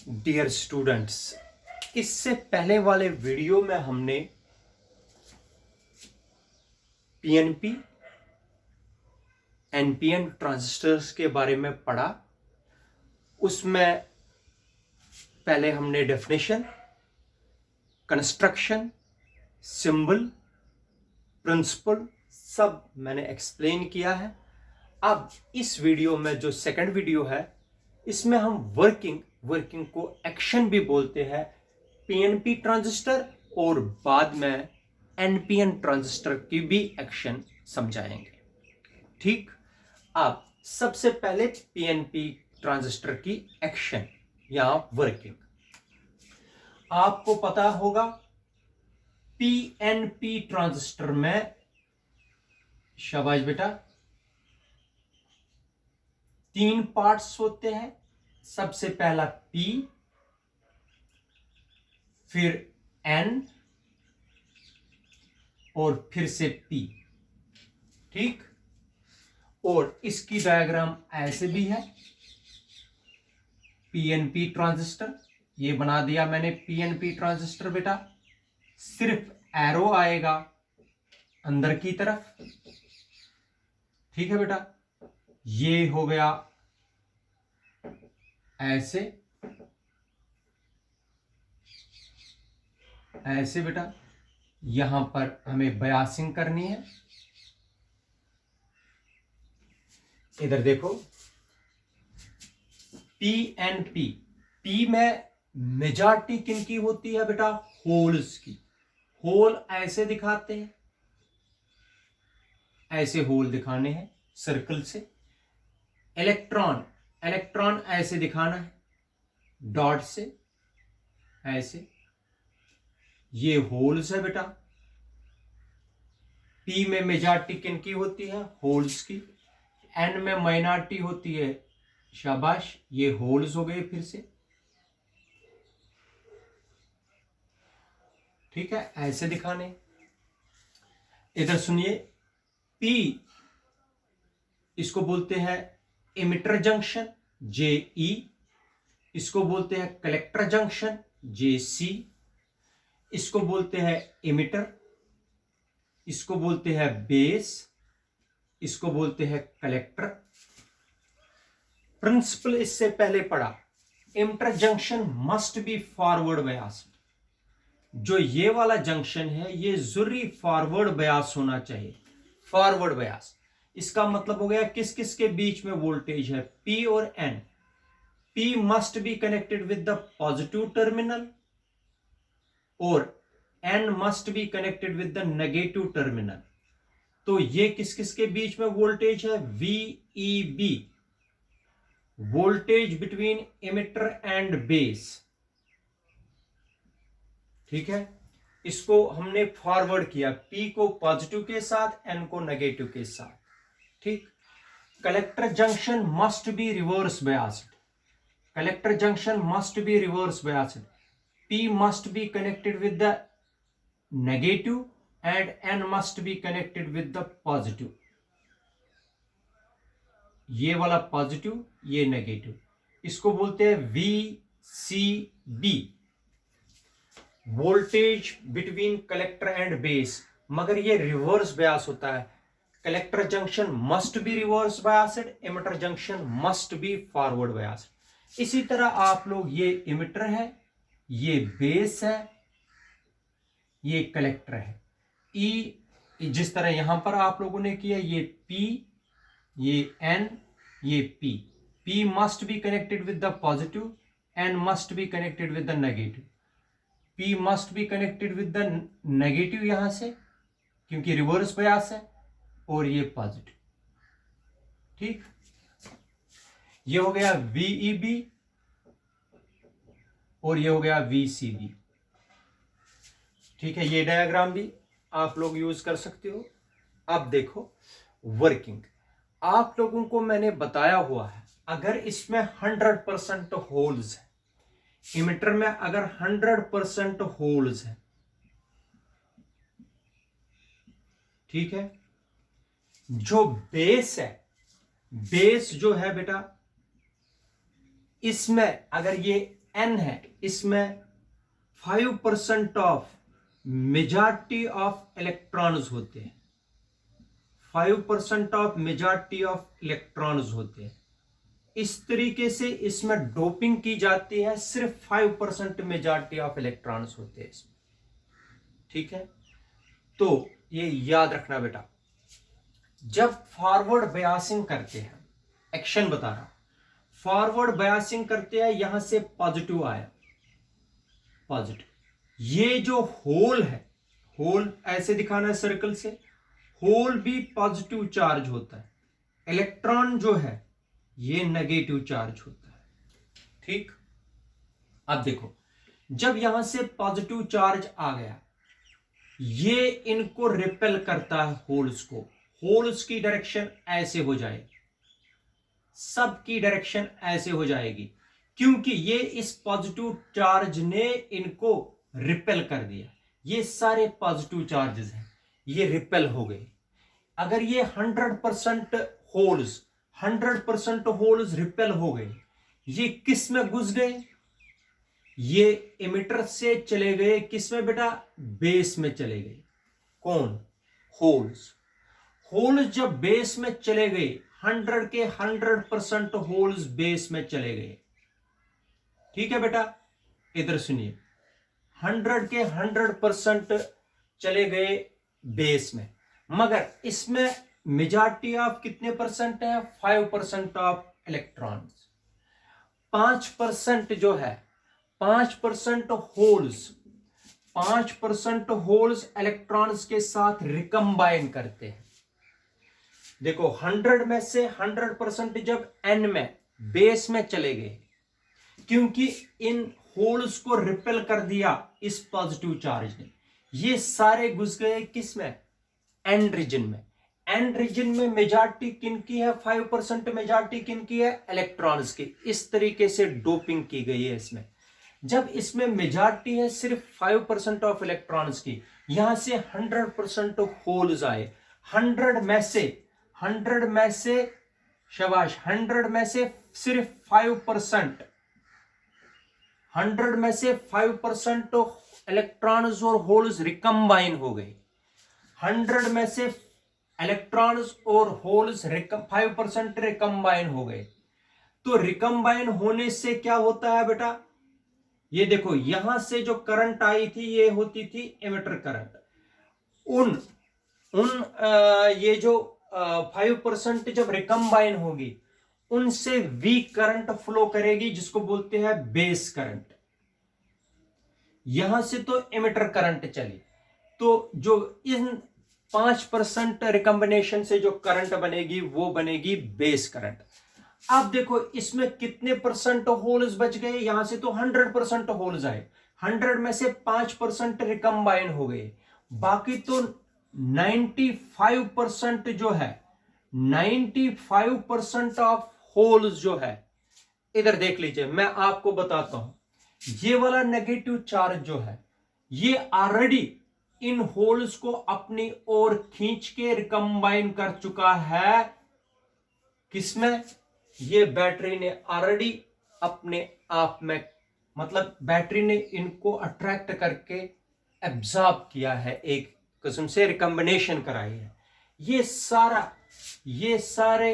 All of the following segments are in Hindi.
डियर स्टूडेंट्स, इससे पहले वाले वीडियो में हमने पीएनपी एनपीएन ट्रांजिस्टर्स के बारे में पढ़ा। उसमें पहले हमने डेफिनेशन, कंस्ट्रक्शन, सिंबल, प्रिंसिपल सब मैंने एक्सप्लेन किया है। अब इस वीडियो में जो सेकंड वीडियो है, इसमें हम वर्किंग को एक्शन भी बोलते हैं, पीएनपी ट्रांजिस्टर और बाद में एनपीएन ट्रांजिस्टर की भी एक्शन समझाएंगे। ठीक, अब सबसे पहले पीएनपी ट्रांजिस्टर की एक्शन या वर्किंग। आपको पता होगा पीएनपी ट्रांजिस्टर में, शाबाश बेटा, 3 पार्ट्स होते हैं। सबसे पहला P, फिर N और फिर से P। ठीक, और इसकी डायग्राम ऐसे भी है। पीएनपी ट्रांजिस्टर, ये बना दिया मैंने पीएनपी ट्रांजिस्टर बेटा। सिर्फ एरो आएगा अंदर की तरफ। ठीक है बेटा, ये हो गया ऐसे ऐसे बेटा। यहां पर हमें बयासिंग करनी है। इधर देखो, पीएनपी, पी में मेजॉरिटी किनकी होती है बेटा? होल्स की। होल ऐसे दिखाते हैं, ऐसे होल दिखाने हैं सर्कल से। इलेक्ट्रॉन ऐसे दिखाना है डॉट से, ऐसे। ये होल्स है बेटा। पी में मेजॉरिटी किनकी होती है? होल्स की। एन में माइनॉरिटी होती है, शाबाश, ये होल्स हो गए फिर से। ठीक है, ऐसे दिखाने। इधर सुनिए, पी इसको बोलते हैं इमिटर जंक्शन, JE। इसको बोलते हैं कलेक्टर जंक्शन, JC। इसको बोलते हैं इमिटर, इसको बोलते हैं बेस, इसको बोलते हैं कलेक्टर। प्रिंसिपल इससे पहले पढ़ा, emitter junction must be forward bias. जो ये वाला जंक्शन है, ये जरूरी फॉरवर्ड बायस होना चाहिए। फॉरवर्ड बायस इसका मतलब हो गया किस किस के बीच में वोल्टेज है? P और N। P must be connected with the positive terminal और N must be connected with the negative terminal. तो ये किस किस के बीच में वोल्टेज है? VEB, voltage between emitter and base. ठीक है, इसको हमने फॉरवर्ड किया, P को पॉजिटिव के साथ, N को नेगेटिव के साथ। ठीक, collector junction must be reverse biased. Collector junction must be reverse biased. P must be connected with the negative and N must be connected with the positive। ये वाला पॉजिटिव, ये नेगेटिव, इसको बोलते हैं VCB, voltage between collector and base. मगर ये रिवर्स बायस होता है। Collector junction must be reverse biased, emitter junction must be forward biased. इसी तरह आप लोग, ये इमिटर है, ये बेस है, ये कलेक्टर है। ई जिस तरह यहां पर आप लोगों ने किया, ये P, ये N, ये P। P must be connected with the positive, N must be connected with the negative. P must be connected with the negative यहां से, क्योंकि रिवर्स बायस है, और ये पॉजिटिव। ठीक, ये हो गया VEB और ये हो गया VCB। ठीक है, ये डायग्राम भी आप लोग यूज कर सकते हो। अब देखो वर्किंग, आप लोगों को मैंने बताया हुआ है, अगर इसमें 100% होल्स है, इमिटर में अगर 100% होल्स है, ठीक है, जो बेस है, बेस जो है बेटा, इसमें अगर ये N है, इसमें 5% ऑफ मेजॉरिटी ऑफ इलेक्ट्रॉन्स होते हैं, 5% ऑफ मेजॉरिटी ऑफ इलेक्ट्रॉन्स होते हैं। इस तरीके से इसमें डोपिंग की जाती है, सिर्फ 5% मेजॉरिटी ऑफ इलेक्ट्रॉन्स होते हैं इसमें। ठीक है, तो ये याद रखना बेटा। जब फॉरवर्ड बायसिंग करते हैं, एक्शन बता रहा, फॉरवर्ड बायसिंग करते हैं, यहां से पॉजिटिव आया, पॉजिटिव, ये जो होल है, होल ऐसे दिखाना है सर्कल से, होल भी पॉजिटिव चार्ज होता है, इलेक्ट्रॉन जो है ये नेगेटिव चार्ज होता है। ठीक, अब देखो, जब यहां से पॉजिटिव चार्ज आ गया, ये इनको रिपेल करता है होल्स को, होल्स की डायरेक्शन ऐसे हो जाएगी, सबकी डायरेक्शन ऐसे हो जाएगी, क्योंकि ये इस पॉजिटिव चार्ज ने इनको रिपेल कर दिया। ये सारे पॉजिटिव चार्जेस हैं, ये रिपेल हो गए। अगर ये 100% होल्स 100% होल्स रिपेल हो गए, ये किस में घुस गए? ये इमिटर से चले गए किस में बेटा? बेस में चले गए। कौन? होल्स। होल्स जब बेस में चले गए, 100 के 100% होल्स बेस में चले गए। ठीक है बेटा, इधर सुनिए, 100 के 100% चले गए बेस में, मगर इसमें मेजॉरिटी ऑफ कितने परसेंट है? 5% ऑफ इलेक्ट्रॉन्स। 5% जो है, 5% होल्स, 5% होल्स इलेक्ट्रॉन्स के साथ रिकम्बाइन करते हैं। देखो 100 में से 100% जब n में बेस में चले गए, क्योंकि इन होल्स को रिपेल कर दिया इस पॉजिटिव चार्ज ने, ये सारे घुस गए किस में? एन रीजन में। एन रीजन में मेजॉरिटी किन की है? 5% मेजॉरिटी किन की है? इलेक्ट्रॉन्स की। इस तरीके से डोपिंग की गई है इसमें। जब इसमें मेजॉरिटी है सिर्फ 5% ऑफ इलेक्ट्रॉन्स की, यहां से 100% होल्स आए। 100 में से शाबाश, 100 में से सिर्फ 5%, 100 में से 5% इलेक्ट्रॉन्स और होल्स रिकम्बाइन हो गए। 100 में से इलेक्ट्रॉन्स और होल्स 5% रिकम्बाइन हो गए। तो रिकम्बाइन होने से क्या होता है बेटा? ये देखो, यहां से जो करंट आई थी ये होती थी एमिटर करंट। ये जो 5% जब रिकम्बाइन होगी, उनसे वीक करंट फ्लो करेगी, जिसको बोलते हैं बेस करंट। यहां से तो एमिटर करंट चली, तो जो इन 5% रिकम्बिनेशन से जो करंट बनेगी वो बनेगी बेस करंट। अब देखो इसमें कितने परसेंट होल्स बच गए? यहां से तो 100% होल्स आए, 100 में से 5% रिकम्बाइन हो गए, बाकी तो 95% जो है, 95% ऑफ होल्स जो है, इधर देख लीजिए, मैं आपको बताता हूं, ये वाला नेगेटिव चार्ज जो है, ये ऑलरेडी इन होल्स को अपनी ओर खींच के रिकम्बाइन कर चुका है। किसमें? ये बैटरी ने ऑलरेडी अपने आप में, मतलब बैटरी ने इनको अट्रैक्ट करके एब्जॉर्ब किया है, एक किस्म से रिकम्बिनेशन कराई है। ये सारे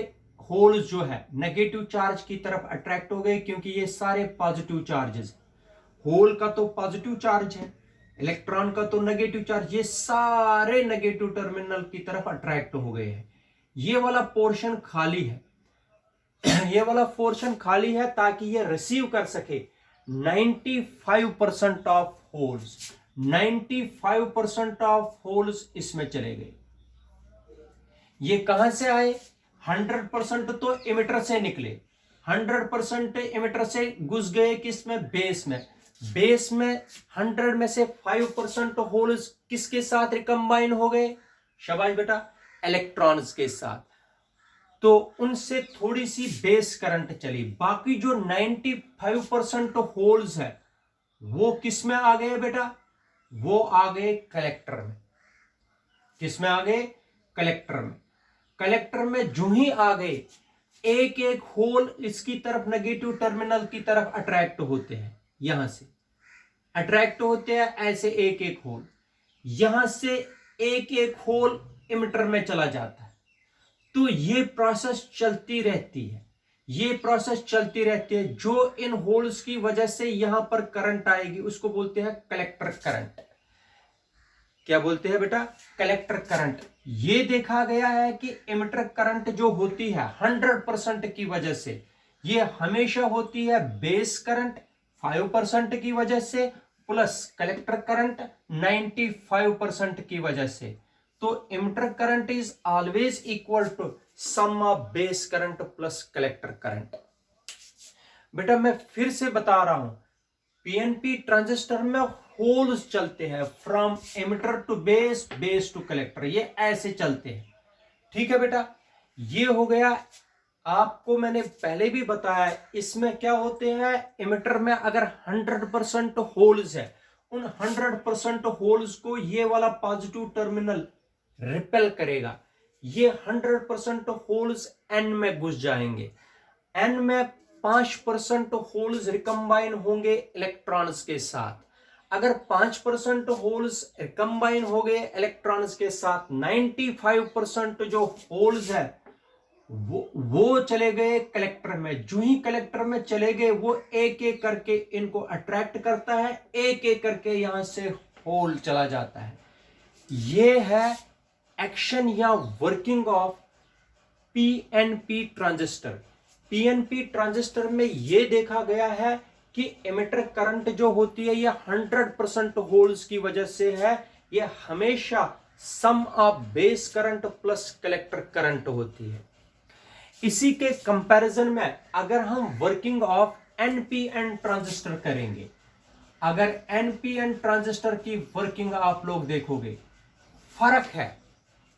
होल्स जो है नेगेटिव चार्ज की तरफ अट्रैक्ट हो गए, क्योंकि ये सारे पॉजिटिव चार्जेस, होल का तो पॉजिटिव चार्ज है, इलेक्ट्रॉन का तो नेगेटिव चार्ज, ये सारे नेगेटिव टर्मिनल की तरफ अट्रैक्ट हो गए हैं। ये वाला पोर्शन खाली है, ये वाला पोर्शन खाली है ताकि ये रिसीव कर सके 95% ऑफ होल्स। 95% ऑफ होल्स इसमें चले गए। ये कहां से आए? 100% तो इमिटर से निकले, 100% इमिटर से घुस गए किसमें? बेस में। बेस में 100 में से 5% होल्स किसके साथ रिकम्बाइन हो गए? शाबाश बेटा, इलेक्ट्रॉन्स के साथ। तो उनसे थोड़ी सी बेस करंट चली, बाकी जो 95% होल्स है वो किस में आ गए बेटा? वो आ गए कलेक्टर में। किस में आ गए? कलेक्टर में। कलेक्टर में जो ही आ गए, एक एक होल इसकी तरफ नेगेटिव टर्मिनल की तरफ अट्रैक्ट होते हैं, यहां से अट्रैक्ट होते हैं ऐसे एक एक होल, यहां से एक एक होल इमिटर में चला जाता है। तो ये प्रोसेस चलती रहती है, ये प्रोसेस चलती रहती है। जो इन होल्स की वजह से यहां पर करंट आएगी उसको बोलते हैं कलेक्टर करंट। क्या बोलते हैं बेटा? Collector current. ये देखा गया है कि इमिटर करंट जो होती है 100% की वजह से, ये हमेशा होती है बेस करंट 5% की वजह से प्लस कलेक्टर करंट 95% की वजह से। तो emitter current is always equal to sum of base current plus collector current. बेटा मैं फिर से बता रहा हूं, पीएनपी ट्रांजिस्टर में होल्स चलते हैं from emitter to base, base to collector, ये ऐसे चलते हैं। ठीक है बेटा, ये हो गया। आपको मैंने पहले भी बताया इसमें क्या होते हैं, एमिटर में अगर 100% होल्स है, उन 100% होल्स को ये वाला पॉजिटिव टर्मिनल रिपेल करेगा। ये 100% होल्स एन में घुस जाएंगे। एन में 5% होल्स रिकम्बाइन होंगे इलेक्ट्रॉन्स के साथ। अगर 5% होल्स रिकम्बाइन हो गए इलेक्ट्रॉन्स के साथ, 95% जो होल्स है वो चले गए कलेक्टर में। जो ही कलेक्टर में चले गए वो एक एक करके इनको अट्रैक्ट करता है, एक एक करके यहां से होल चला जाता है। ये है एक्शन या working of PNP transistor. PNP transistor में यह देखा गया है कि एमिटर करंट जो होती है ये 100% होल्स की वजह से है। ये हमेशा sum of base current plus collector current होती है। इसी के कंपैरिजन में अगर हम वर्किंग ऑफ एनपीएन ट्रांजिस्टर करेंगे, अगर एनपीएन ट्रांजिस्टर की वर्किंग आप लोग देखोगे, फर्क है।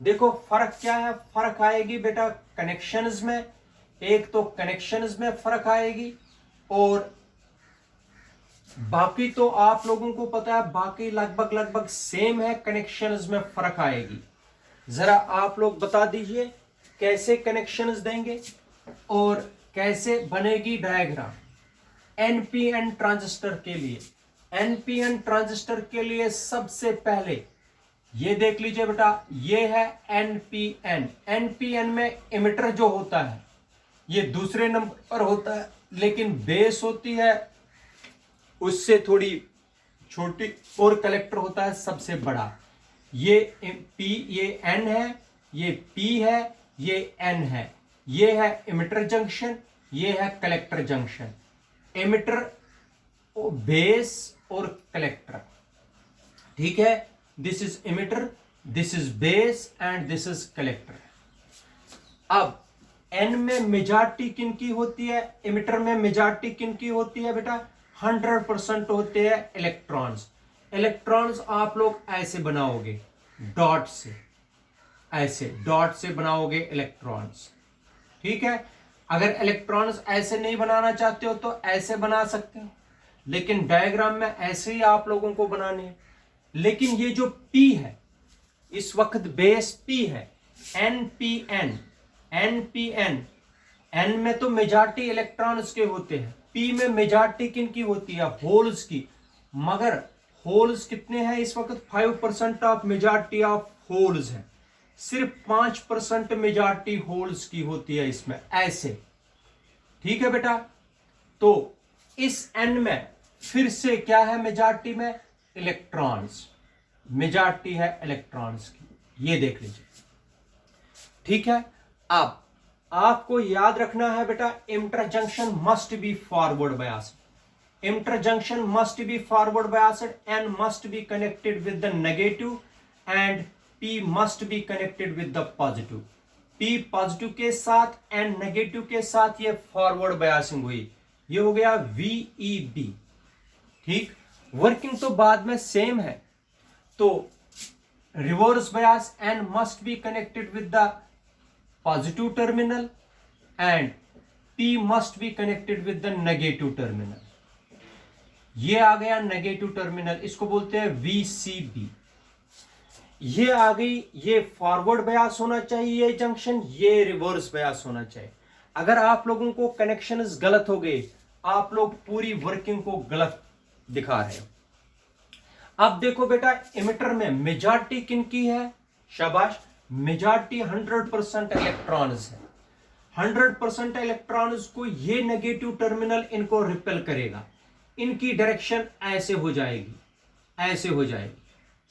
देखो फर्क क्या है, फर्क आएगी बेटा कनेक्शंस में। एक तो कनेक्शंस में फर्क आएगी और बाकी तो आप लोगों को पता है, बाकी लगभग सेम है, कनेक्शंस में फर्क आएगी। जरा आप लोग बता दीजिए कैसे कनेक्शंस देंगे और कैसे बनेगी डायग्राम एनपीएन ट्रांजिस्टर के लिए। एनपीएन ट्रांजिस्टर के लिए सबसे पहले ये देख लीजिए बेटा, ये है एनपीएन। एनपीएन में एमिटर जो होता है ये दूसरे नंबर पर होता है, लेकिन बेस होती है उससे थोड़ी छोटी और कलेक्टर होता है सबसे बड़ा। ये पी, ये एन है, ये पी है, ये एन है। ये है एमिटर जंक्शन, ये है कलेक्टर जंक्शन। एमिटर, बेस और कलेक्टर। ठीक है, this is emitter, this is base and this is collector. अब एन में मेजॉरिटी किन की होती है, एमिटर में मेजॉरिटी किन की होती है बेटा? 100% होते हैं इलेक्ट्रॉन्स। इलेक्ट्रॉन्स आप लोग ऐसे बनाओगे डॉट से, ऐसे डॉट से बनाओगे इलेक्ट्रॉन्स। ठीक है, अगर इलेक्ट्रॉन्स ऐसे नहीं बनाना चाहते हो तो ऐसे बना सकते हो, लेकिन डायग्राम में ऐसे ही आप लोगों को बनाने हैं। लेकिन ये जो P है इस वक्त बेस P है, NPN, NPN, N में तो मेजॉरिटी इलेक्ट्रॉन्स के होते हैं, P में मेजॉरिटी किन की होती है? होल्स की। मगर होल्स कितने हैं इस वक्त? 5% ऑफ मेजॉरिटी ऑफ होल्स है, सिर्फ 5% मेजॉरिटी होल्स की होती है इसमें, ऐसे। ठीक है बेटा, तो इस N में फिर से क्या है मेजॉरिटी में? इलेक्ट्रॉन्स, मेजॉरिटी है इलेक्ट्रॉन्स की, ये देख लीजिए। ठीक है, अब आपको याद रखना है बेटा, emitter junction must be forward biased. Emitter junction must be forward biased, N must be connected with the negative and P must be connected with the positive. P positive के साथ एंड नेगेटिव के साथ ये फॉरवर्ड बायसिंग हुई, ये हो गया VEB। ठीक, वर्किंग तो बाद में सेम है। तो reverse bias, N must be connected with the positive terminal and P must be connected with the negative terminal. ये आ गया नेगेटिव टर्मिनल, इसको बोलते हैं VCB। ये आ गई, ये फॉरवर्ड बायस होना चाहिए ये जंक्शन, ये रिवर्स बायस होना चाहिए। अगर आप लोगों को कनेक्शंस गलत हो गए, आप लोग पूरी वर्किंग को गलत दिखा रहे हो। अब देखो बेटा, इमिटर में मेजॉरिटी किन की है? शाबाश, मेजॉरिटी 100% इलेक्ट्रॉन्स है। 100% इलेक्ट्रॉन्स को ये नेगेटिव टर्मिनल इनको रिपेल करेगा। इनकी डायरेक्शन ऐसे हो जाएगी, ऐसे हो जाएगी,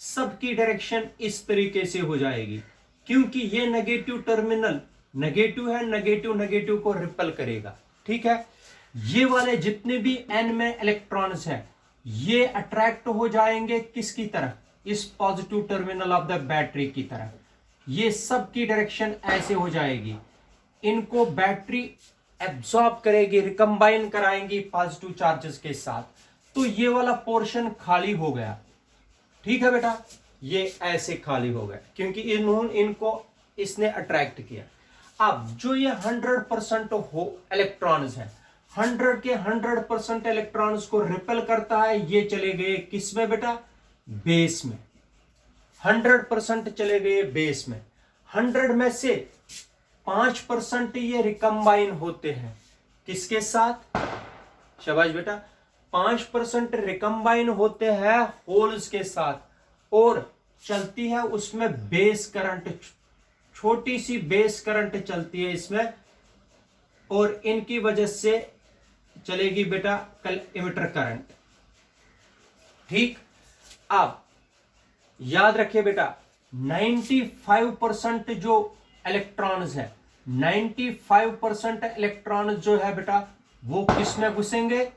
सबकी डायरेक्शन इस तरीके से हो जाएगी, क्योंकि ये नेगेटिव टर्मिनल नेगेटिव है, नेगेटिव नेगेटिव को रिपेल करेगा। ठीक है, ये वाले जितने भी n में इलेक्ट्रॉन्स हैं ये अट्रैक्ट हो जाएंगे किसकी तरफ? इस positive terminal of the battery की तरफ। ये सब की डायरेक्शन ऐसे हो जाएगी, इनको बैटरी एब्सॉर्ब करेगी, रिकंबाइन कराएंगी पॉजिटिव चार्जेस के साथ, तो ये वाला पोर्शन खाली हो गया। ठीक है बेटा, ये ऐसे खाली हो गया क्योंकि इनको इसने अट्रैक्ट किया। अब जो ये 100% हो इलेक्ट्रॉन्स है, 100 के 100% इलेक्ट्रॉन्स को रिपेल करता है, ये चले गए किस में बेटा? बेस में। 100% चले गए बेस में। 100 में से 5% ये रिकंबाइन होते हैं किसके साथ? शाबाश बेटा, 5% रिकंबाइन होते हैं होल्स के साथ और चलती है उसमें बेस करंट, छोटी सी बेस करंट चलती है इसमें, और इनकी वजह से चलेगी बेटा इमिटर करंट। ठीक, अब याद रखिए बेटा, 95% जो इलेक्ट्रॉन्स है, 95% इलेक्ट्रॉन जो है बेटा वो किस में घुसेंगे?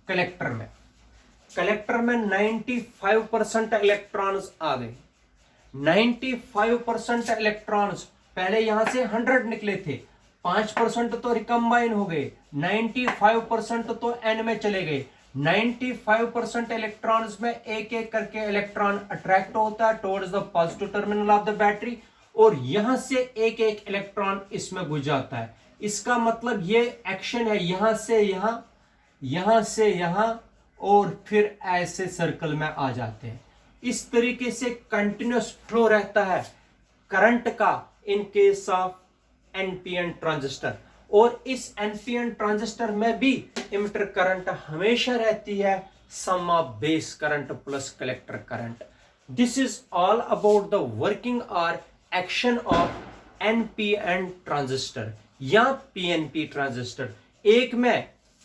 कलेक्टर में। कलेक्टर में 95% इलेक्ट्रॉन्स आ गए। 95% इलेक्ट्रॉन्स, पहले यहां से 100 निकले थे, 5% तो रिकंबाइन हो गए, 95% तो एन में चले गए। 95% इलेक्ट्रॉन्स में एक एक करके इलेक्ट्रॉन अट्रैक्ट होता है towards the positive terminal of the battery, और यहां से एक एक इलेक्ट्रॉन इसमें घुस जाता है। इसका मतलब ये एक्शन है, यहां से यहां, यहां से यहां, और फिर ऐसे सर्कल में आ जाते हैं। इस तरीके से कंटिन्यूअस फ्लो रहता है करंट का in case of NPN transistor. और इस एनपीएन ट्रांजिस्टर में भी इमिटर करंट हमेशा रहती है sum of base current plus collector current. This is all about the working और एक्शन ऑफ एनपीएन ट्रांजिस्टर या पीएनपी ट्रांजिस्टर।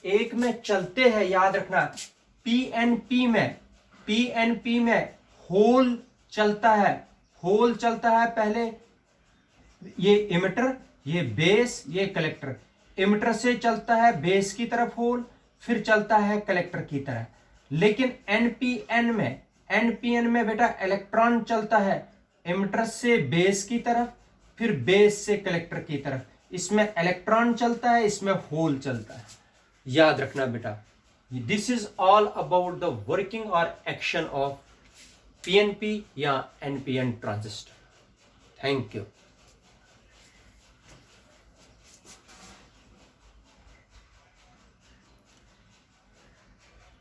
एक में चलते हैं, याद रखना, पीएनपी में होल चलता है पहले, ये इमिटर, ये बेस, ये कलेक्टर। इमिटर से चलता है बेस की तरफ होल, फिर चलता है कलेक्टर की तरफ। लेकिन एनपीएन में बेटा इलेक्ट्रॉन चलता है इमिटर से बेस की तरफ, फिर बेस से कलेक्टर की तरफ। इसमें इलेक्ट्रॉन चलता है, इसमें होल चलता है। याद रखना बेटा, this is all about the working और एक्शन ऑफ पीएनपी या एनपीएन ट्रांजिस्टर। Thank you.